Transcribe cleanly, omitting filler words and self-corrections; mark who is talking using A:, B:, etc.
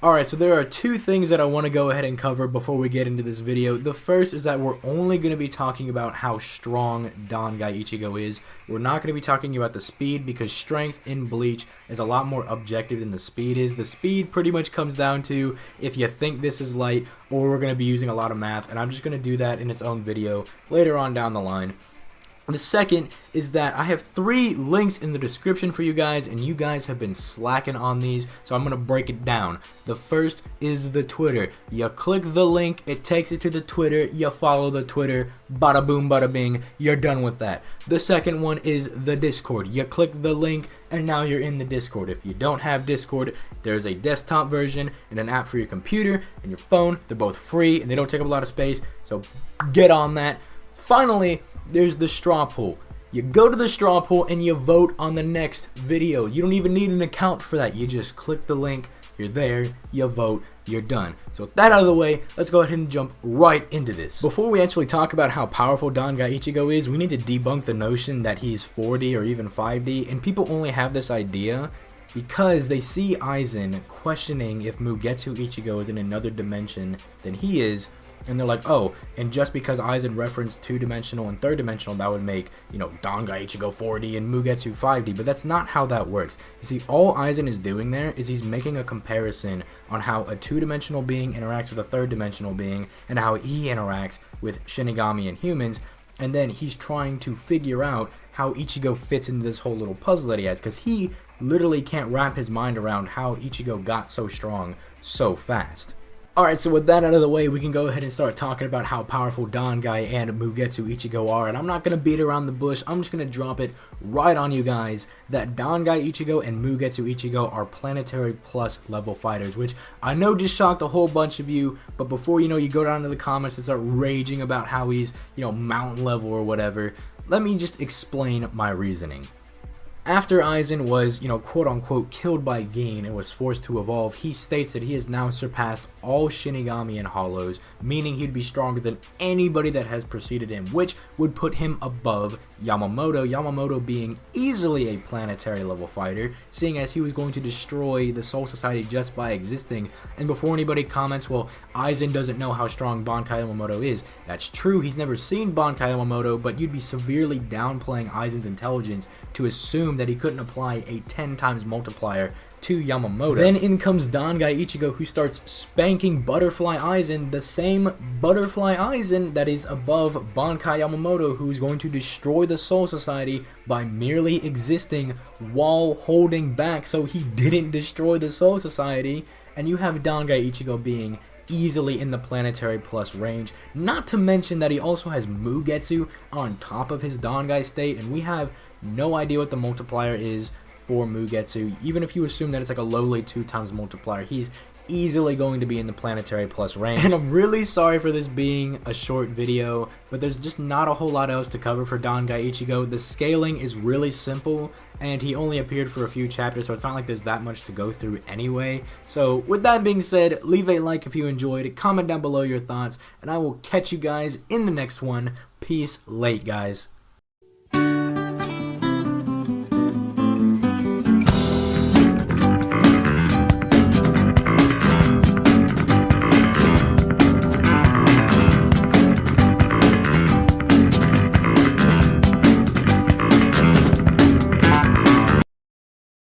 A: Alright, so there are two things that I want to go ahead and cover before we get into this video. The first is that we're only going to be talking about how strong Dangai Ichigo is. We're not going to be talking about the speed because strength in Bleach is a lot more objective than the speed is. The speed pretty much comes down to if you think this is light, or we're going to be using a lot of math, and I'm just going to do that in its own video later on down the line. The second is that I have 3 links in the description for you guys, and you guys have been slacking on these, so I'm going to break it down. The first is the Twitter. You click the link, it takes you to the Twitter, you follow the Twitter, bada boom, bada bing, you're done with that. The second one is the Discord. You click the link, and now you're in the Discord. If you don't have Discord, there's a desktop version and an app for your computer and your phone. They're both free, and they don't take up a lot of space, so get on that. Finally, there's the straw poll. You go to the straw poll and you vote on the next video. You don't even need an account for that. You just click the link, you're there, you vote, you're done. So with that out of the way, let's go ahead and jump right into this. Before we actually talk about how powerful Dangai Ichigo is, we need to debunk the notion that he's 4D or even 5D, and people only have this idea because they see Aizen questioning if Mugetsu Ichigo is in another dimension than he is, and they're like, oh, and just because Aizen referenced 2-dimensional and 3rd-dimensional, that would make, Dangai Ichigo 4D and Mugetsu 5D, but that's not how that works. You see, all Aizen is doing there is he's making a comparison on how a 2-dimensional being interacts with a 3rd-dimensional being, and how he interacts with Shinigami and humans, and then he's trying to figure out how Ichigo fits into this whole little puzzle that he has, because he literally can't wrap his mind around how Ichigo got so strong so fast. Alright, so with that out of the way, we can go ahead and start talking about how powerful Dangai and Mugetsu Ichigo are, and I'm not going to beat around the bush, I'm just going to drop it right on you guys that Dangai Ichigo and Mugetsu Ichigo are planetary plus level fighters, which I know just shocked a whole bunch of you, but before you go down to the comments and start raging about how he's, mountain level or whatever, let me just explain my reasoning. After Aizen was, quote-unquote killed by Gin and was forced to evolve, he states that he has now surpassed all Shinigami and Hollows, meaning he'd be stronger than anybody that has preceded him, which would put him above Yamamoto being easily a planetary level fighter, seeing as he was going to destroy the Soul Society just by existing. And before anybody comments, well, Aizen doesn't know how strong Bankai Yamamoto is, that's true, he's never seen Bankai Yamamoto, but you'd be severely downplaying Aizen's intelligence to assume that he couldn't apply a 10 times multiplier to Yamamoto. Then in comes Dangai Ichigo, who starts spanking Butterfly Aizen, the same Butterfly Aizen that is above Bankai Yamamoto, who's going to destroy the Soul Society by merely existing while holding back so he didn't destroy the Soul Society. And you have Dangai Ichigo being easily in the planetary plus range, not to mention that he also has Mugetsu on top of his Dangai state, and we have no idea what the multiplier is for Mugetsu. Even if you assume that it's like a lowly 2 times multiplier, he's easily going to be in the planetary plus range. And I'm really sorry for this being a short video, but there's just not a whole lot else to cover for Dangai Ichigo. The scaling is really simple, and he only appeared for a few chapters, so it's not like there's that much to go through anyway. So with that being said, leave a like if you enjoyed, comment down below your thoughts, and I will catch you guys in the next one. Peace late, guys.